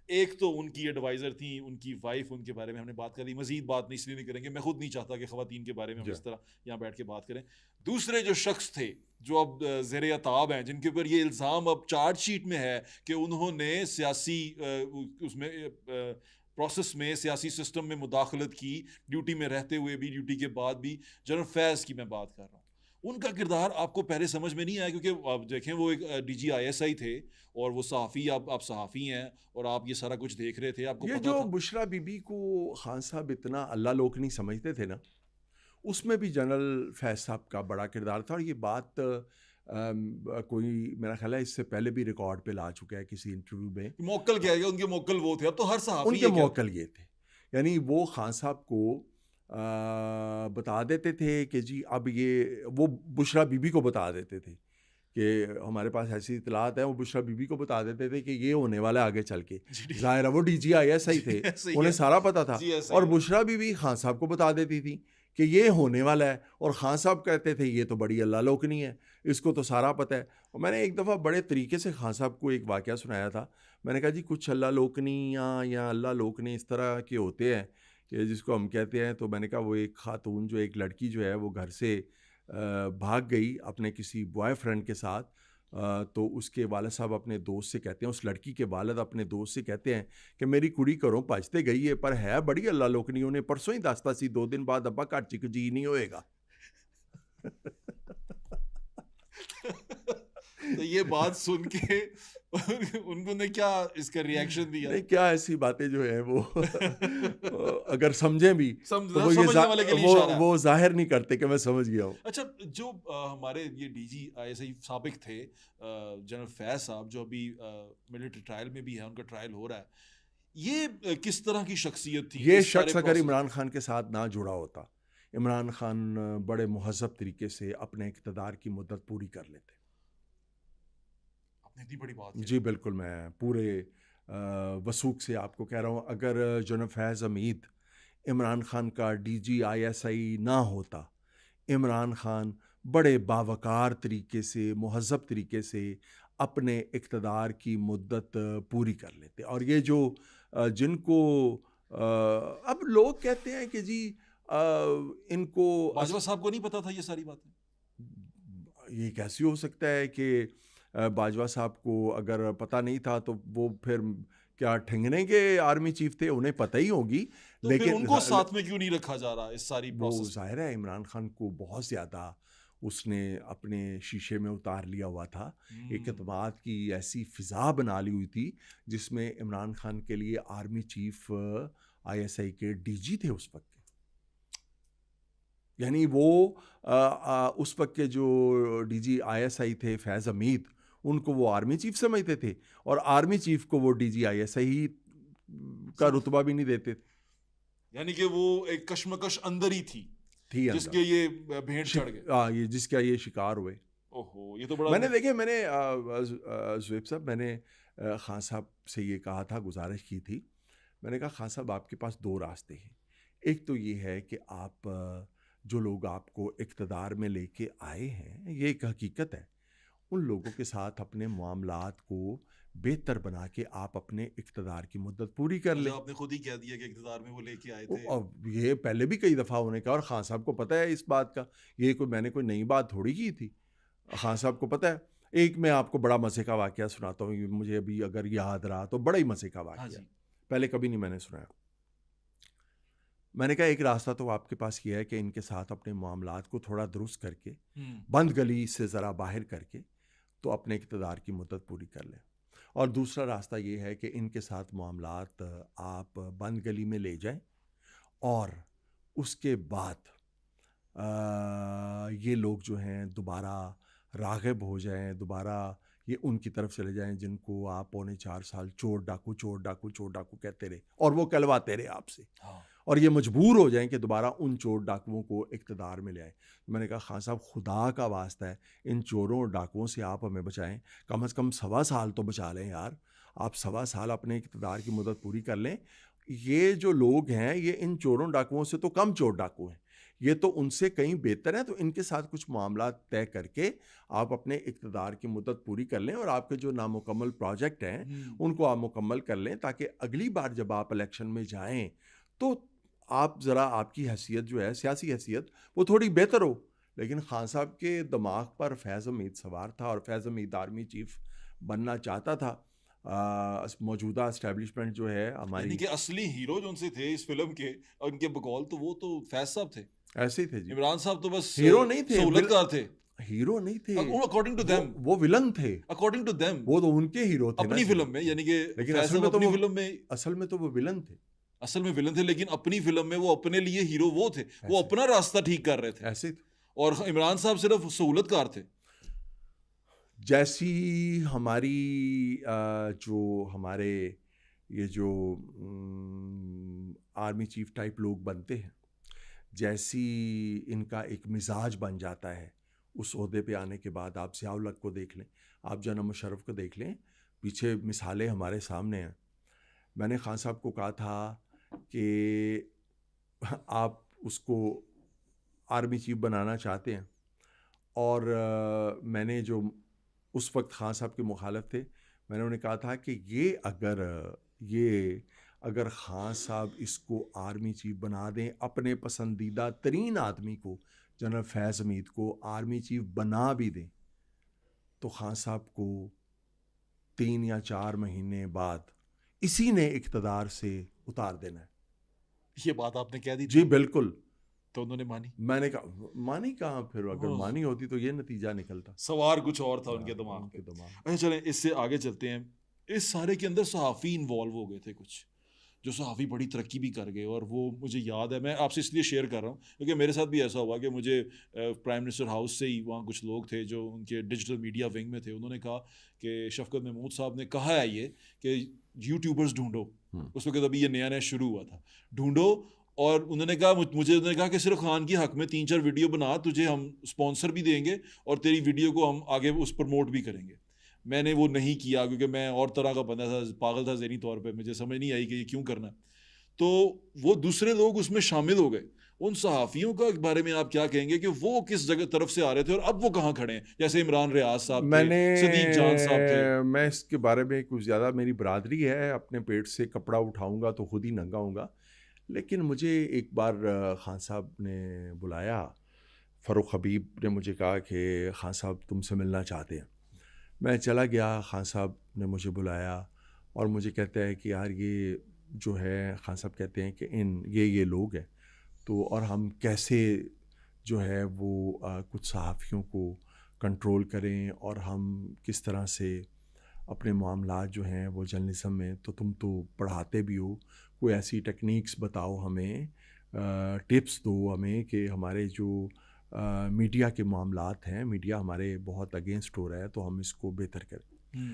ایک تو ان کی ایڈوائزر تھیں، ان کی وائف، ان کے بارے میں ہم نے بات کر لی، مزید بات نہیں اس لیے نہیں کریں گے، میں خود نہیں چاہتا کہ خواتین کے بارے میں ہم اس طرح یہاں بیٹھ کے بات کریں. دوسرے جو شخص تھے جو اب زیر عتاب ہیں، جن کے اوپر یہ الزام اب چارج شیٹ میں ہے کہ انہوں نے سیاسی اس میں پروسیس میں، سیاسی سسٹم میں مداخلت کی، ڈیوٹی میں رہتے ہوئے بھی، ڈیوٹی کے بعد بھی. جنرل فیض کی میں بات کر رہا ہوں. ان کا کردار آپ کو پہلے سمجھ میں نہیں آیا، کیونکہ آپ دیکھیں وہ ایک D G I S I تھے اور وہ صحافی، آپ صحافی ہیں اور آپ یہ سارا کچھ دیکھ رہے تھے، آپ کو یہ پتا جو تھا. بشرا بی بی کو خان صاحب اتنا اللہ لوک نہیں سمجھتے تھے نا، اس میں بھی جنرل فیض صاحب کا بڑا کردار تھا. اور یہ بات کوئی میرا خیال ہے اس سے پہلے بھی ریکارڈ پہ لا چکا ہے کسی انٹرویو میں. موکل کیا گیا، ان کے موکل وہ تھے، اب تو ہر ان صحافی کے یہ کہتا موکل یہ تھے، یعنی وہ خان صاحب کو بتا دیتے تھے کہ جی اب یہ، وہ بشرا بی بی کو بتا دیتے تھے کہ ہمارے پاس ایسی اطلاعات ہیں، وہ بشرا بی بی کو بتا دیتے تھے کہ یہ ہونے والا ہے آگے چل کے. ظاہر ہے وہ D G I S I تھے، انہیں سارا پتا تھا. اور بشرا بی بی خان صاحب کو بتا دیتی تھی کہ یہ ہونے والا ہے، اور خان صاحب کہتے تھے یہ تو بڑی اللہ لوکنی ہے، اس کو تو سارا پتہ ہے. اور میں نے ایک دفعہ بڑے طریقے سے خان صاحب کو ایک واقعہ سنایا تھا. میں نے کہا جی کچھ اللہ لوکنی یا اللہ لوکنی اس طرح کے ہوتے ہیں کہ جس کو ہم کہتے ہیں. تو میں نے کہا وہ ایک خاتون، جو ایک لڑکی جو ہے وہ گھر سے بھاگ گئی اپنے کسی بوائے فرینڈ کے ساتھ. تو اس کے والد صاحب اپنے دوست سے کہتے ہیں، اس لڑکی کے والد اپنے دوست سے کہتے ہیں کہ میری کڑی گھروں پجتے گئی ہے پر ہے بڑی اللہ لوکنی، انہیں پرسوں ہی دستا سی 2 دن بعد ابا گھر چ جی نہیں ہوئے گا. تو یہ بات سن کے انہوں نے کیا اس کا ریاکشن دیا؟ نہیں، کیا ایسی باتیں جو ہیں وہ اگر سمجھیں بھی تو وہ سمجھنے والے کے لیے اشارہ ہے. وہ ظاہر نہیں کرتے کہ میں سمجھ گیا ہوں. اچھا، جو ہمارے یہ D G I S I سابق تھے جنرل فیض صاحب، جو ابھی ملٹری ٹرائل میں بھی ہے، ان کا ٹرائل ہو رہا ہے، یہ کس طرح کی شخصیت تھی یہ اس سارے شخص اگر پروسیس؟ عمران خان کے ساتھ نہ جڑا ہوتا، عمران خان بڑے مہذب طریقے سے اپنے اقتدار کی مدت پوری کر لیتے. آپ نے اتنی بڑی بات کہی. جی بالکل، میں پورے وثوق سے آپ کو کہہ رہا ہوں، اگر جنرل فیض حمید عمران خان کا D G I S I نہ ہوتا، عمران خان بڑے باوقار طریقے سے، مہذب طریقے سے اپنے اقتدار کی مدت پوری کر لیتے. اور یہ جو جن کو اب لوگ کہتے ہیں کہ جی ان کو، باجوہ صاحب کو نہیں پتا تھا یہ ساری باتیں؟ یہ کیسے ہو سکتا ہے کہ باجوہ صاحب کو اگر پتہ نہیں تھا تو وہ پھر کیا ٹھنگنے کے آرمی چیف تھے، انہیں پتہ ہی ہوگی. تو پھر لیکن ان کو ساتھ میں کیوں نہیں رکھا جا رہا اس ساری وہ پروسیس؟ ظاہر ہے عمران خان کو بہت زیادہ اس نے اپنے شیشے میں اتار لیا ہوا تھا. ایک اعتماد کی ایسی فضا بنا لی ہوئی تھی جس میں عمران خان کے لیے army chief I S I کے ڈی جی تھے اس وقت کے. یعنی وہ اس وقت کے جو D G I S I تھے فیض حمید، ان کو وہ آرمی چیف سمجھتے تھے، اور آرمی چیف کو وہ D G I S I کا رتبہ بھی نہیں دیتے تھے. یعنی کہ وہ ایک کشمکش اندر ہی تھی جس کے یہ بھینٹ چڑھ گئے. یہ جس کا یہ شکار ہوئے. اوہو، یہ تو بڑا. میں نے دیکھے، میں نے زویب صاحب، میں نے خان صاحب سے یہ کہا تھا، گزارش کی تھی، میں نے کہا خان صاحب آپ کے پاس 2 راستے ہیں. ایک تو یہ ہے کہ آپ جو لوگ آپ کو اقتدار میں لے کے آئے ہیں، یہ ایک حقیقت ہے، ان لوگوں کے ساتھ اپنے معاملات کو بہتر بنا کے آپ اپنے اقتدار کی مدت پوری کر لیں. آپ نے خود ہی کہہ دیا کہ اقتدار میں وہ لے کے آئے تھے. اب یہ پہلے بھی کئی دفعہ ہونے کا، اور خان صاحب کو پتہ ہے اس بات کا، یہ کوئی میں نے کوئی نئی بات تھوڑی کی تھی، خان صاحب کو پتہ ہے. ایک میں آپ کو بڑا مزے کا واقعہ سناتا ہوں، مجھے ابھی اگر یاد رہا تو بڑا ہی مزے کا واقعہ، پہلے کبھی نہیں میں نے سنایا. میں نے کہا ایک راستہ تو آپ کے پاس یہ ہے کہ ان کے ساتھ اپنے معاملات کو تھوڑا درست کر کے، بند گلی سے ذرا باہر کر کے تو اپنے اقتدار کی مدت پوری کر لیں. اور دوسرا راستہ یہ ہے کہ ان کے ساتھ معاملات آپ بند گلی میں لے جائیں، اور اس کے بعد یہ لوگ جو ہیں دوبارہ راغب ہو جائیں، دوبارہ یہ ان کی طرف چلے جائیں جن کو آپ 4.25 سال چور ڈاکو چور ڈاکو چور ڈاکو کہتے رہے، اور وہ کہلواتے رہے آپ سے، اور یہ مجبور ہو جائیں کہ دوبارہ ان چور ڈاکوؤں کو اقتدار میں لے آئیں. میں نے کہا خان صاحب خدا کا واسطہ ہے ان چوروں اور ڈاکوؤں سے آپ ہمیں بچائیں، کم از کم 1.25 سال تو بچا لیں یار. آپ 1.25 سال اپنے اقتدار کی مدت پوری کر لیں. یہ جو لوگ ہیں یہ ان چوروں ڈاکوؤں سے تو کم چور ڈاکو ہیں. یہ تو ان سے کہیں بہتر ہیں. تو ان کے ساتھ کچھ معاملات طے کر کے آپ اپنے اقتدار کی مدت پوری کر لیں اور آپ کے جو نامکمل پروجیکٹ ہیں ان کو آپ مکمل کر لیں, تاکہ اگلی بار جب آپ الیکشن میں جائیں تو آپ ذرا آپ کی حیثیت جو ہے سیاسی حیثیت وہ تھوڑی بہتر ہو. لیکن خان صاحب کے دماغ پر فیض حمید سوار تھا اور فیض حمید آرمی چیف بننا چاہتا تھا. موجودہ اسٹیبلشمنٹ جو ہے ہماری, یعنی کہ اصلی ہیرو جو ان سے تھے اس فلم کے اور ان کے بقول تو وہ تو فیض صاحب تھے, ایسے ہی تھے جی. عمران صاحب تو بس ہیرو نہیں تھے, سہولت کار تھے, ہیرو نہیں تھے, اکارڈنگ ٹو دیم, وہ ولن تھے, اکارڈنگ ٹو دیم, وہ تو ان کے ہیرو تھے اپنی فلم میں. یعنی کہ لیکن فیض صاحب اپنی فلم میں اصل میں تو وہ ولن تھے, اصل میں ولن تھے, لیکن اپنی فلم میں وہ اپنے لیے ہیرو وہ تھے, وہ اپنا راستہ ٹھیک کر رہے تھے, ایسے اور عمران صاحب صرف سہولت کار تھے. جیسی ہماری جو ہمارے یہ جو آرمی چیف ٹائپ لوگ بنتے ہیں, جیسی ان کا ایک مزاج بن جاتا ہے اس عہدے پہ آنے کے بعد. آپ ضیاء الحق کو دیکھ لیں, آپ جناب مشرف کو دیکھ لیں, پیچھے مثالیں ہمارے سامنے ہیں. میں نے خان صاحب کو کہا تھا کہ آپ اس کو آرمی چیف بنانا چاہتے ہیں, اور میں نے جو اس وقت خان صاحب کے مخالف تھے, میں نے انہیں کہا تھا کہ یہ اگر خان صاحب اس کو آرمی چیف بنا دیں, اپنے پسندیدہ ترین آدمی کو جنرل فیض حمید کو آرمی چیف بنا بھی دیں, تو خان صاحب کو 3 یا 4 مہینے بعد اسی نے اقتدار سے اتار دینا ہے. یہ بات آپ نے کہہ دی جی بالکل. تو انہوں نے مانی. میں نے کہا مانی کہاں, پھر اگر مانی ہوتی تو یہ نتیجہ نکلتا. سوار کچھ اور تھا ان کے دماغ پہ. اچھا چلیں اس سے آگے چلتے ہیں. اس سارے کے اندر صحافی انوالو ہو گئے تھے, کچھ جو صحافی بڑی ترقی بھی کر گئے, اور وہ مجھے یاد ہے, میں آپ سے اس لیے شیئر کر رہا ہوں کیونکہ میرے ساتھ بھی ایسا ہوا کہ مجھے پرائم منسٹر ہاؤس سے ہی وہاں کچھ لوگ تھے جو ان کے ڈیجیٹل میڈیا ونگ میں تھے, انہوں نے کہا کہ شفقت محمود صاحب نے کہا ہے یہ کہ یوٹیوبرز ڈھونڈو. اس وقت ابھی یہ نیا نیا شروع ہوا تھا, ڈھونڈو. اور انہوں نے کہا کہ صرف خان کی حق میں 3-4 ویڈیو بنا, تجھے ہم اسپانسر بھی دیں گے اور تیری ویڈیو کو ہم آگے اس پروموٹ بھی کریں گے. میں نے وہ نہیں کیا کیونکہ میں اور طرح کا بندہ تھا, پاگل تھا ذہنی طور پہ, مجھے سمجھ نہیں آئی کہ یہ کیوں کرنا ہے. تو وہ دوسرے لوگ اس میں شامل ہو گئے. ان صحافیوں کا بارے میں آپ کیا کہیں گے کہ وہ کس جگہ طرف سے آ رہے تھے اور اب وہ کہاں کھڑے ہیں؟ جیسے عمران ریاض صاحب تھے, صدیق جان صاحب تھے. میں اس کے بارے میں کچھ زیادہ, میری برادری ہے, اپنے پیٹ سے کپڑا اٹھاؤں گا تو خود ہی ننگا ہوں گا. لیکن مجھے ایک بار خان صاحب نے بلایا, فاروق حبیب نے مجھے کہا کہ خان صاحب تم سے ملنا چاہتے ہیں. میں چلا گیا, خان صاحب نے مجھے بلایا اور مجھے کہتا ہے کہ یار یہ جو ہے, خان صاحب کہتے ہیں کہ یہ لوگ ہیں, تو اور ہم کیسے جو ہے وہ کچھ صحافیوں کو کنٹرول کریں, اور ہم کس طرح سے اپنے معاملات جو ہیں وہ جرنلزم میں, تو تم تو پڑھاتے بھی ہو, کوئی ایسی ٹیکنیکس بتاؤ ہمیں, ٹپس دو ہمیں کہ ہمارے جو میڈیا کے معاملات ہیں, میڈیا ہمارے بہت اگینسٹ ہو رہا ہے, تو ہم اس کو بہتر کریں.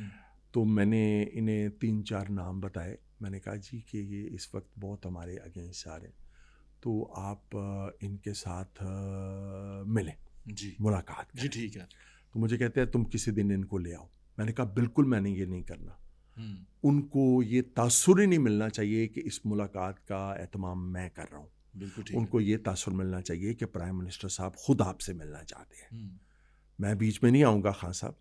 تو میں نے انہیں 3-4 نام بتائے. میں نے کہا جی کہ یہ اس وقت بہت ہمارے اگینسٹ آ رہے ہیں, تو آپ ان کے ساتھ ملیں, جی ملاقات کریں. جی ٹھیک ہے. تو مجھے کہتے ہیں تم کسی دن ان کو لے آؤ. میں نے کہا بالکل میں نے یہ نہیں کرنا. ان کو یہ تاثر ہی نہیں ملنا چاہیے کہ اس ملاقات کا اہتمام میں کر رہا ہوں. ان کو یہ تاثر ملنا چاہیے کہ پرائم منسٹر صاحب خود آپ سے ملنا چاہتے ہیں. میں بیچ میں نہیں آؤں گا خان صاحب,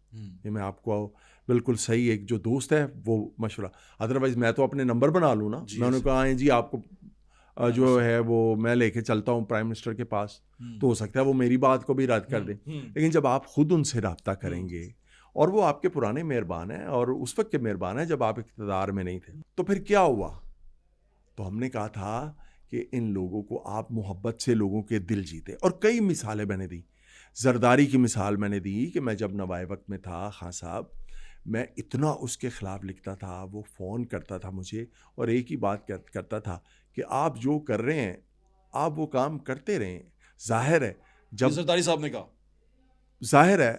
یہ میں آپ کو بالکل صحیح, ایک جو دوست ہے وہ مشورہ, ادروائز میں تو اپنے نمبر بنا لوں نا. میں نے کہا جی آپ کو جو ہے وہ میں لے کے چلتا ہوں پرائم منسٹر کے پاس, تو ہو سکتا ہے وہ میری بات کو بھی رد کر دیں. لیکن جب آپ خود ان سے رابطہ کریں گے, اور وہ آپ کے پرانے مہربان ہیں اور اس وقت کے مہربان ہیں جب آپ اقتدار میں نہیں تھے, تو پھر کیا ہوا؟ تو ہم نے کہا تھا کہ ان لوگوں کو آپ محبت سے لوگوں کے دل جیتے. اور کئی مثالیں میں نے دی. زرداری کی مثال میں نے دی کہ میں جب نوائے وقت میں تھا, خان صاحب میں اتنا اس کے خلاف لکھتا تھا, وہ فون کرتا تھا مجھے اور ایک ہی بات کرتا تھا کہ آپ جو کر رہے ہیں آپ وہ کام کرتے رہیں. ظاہر ہے جب زرداری صاحب نے کہا, ظاہر ہے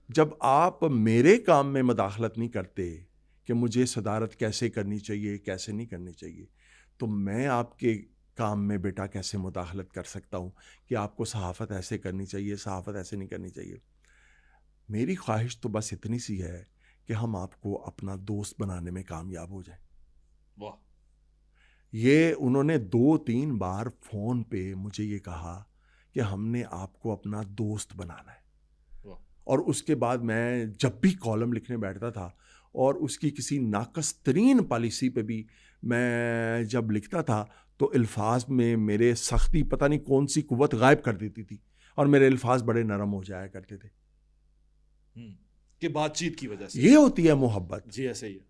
جب آپ میرے کام میں مداخلت نہیں کرتے کہ مجھے صدارت کیسے کرنی چاہیے کیسے نہیں کرنی چاہیے, تو میں آپ کے کام میں بیٹا کیسے مداخلت کر سکتا ہوں کہ آپ کو صحافت ایسے کرنی چاہیے, صحافت ایسے نہیں کرنی چاہیے. میری خواہش تو بس اتنی سی ہے کہ ہم آپ کو اپنا دوست بنانے میں کامیاب ہو جائیں. واہ. یہ انہوں نے 2-3 بار فون پہ مجھے یہ کہا کہ ہم نے آپ کو اپنا دوست بنانا ہے. واہ. اور اس کے بعد میں جب بھی کالم لکھنے بیٹھتا تھا اور اس کی کسی ناقص ترین پالیسی پہ بھی میں جب لکھتا تھا تو الفاظ میں میرے سختی پتہ نہیں کون سی قوت غائب کر دیتی تھی اور میرے الفاظ بڑے نرم ہو جایا کرتے تھے. کہ بات چیت کی وجہ سے یہ ہوتی ہے محبت. جی ایسے ہی ہے.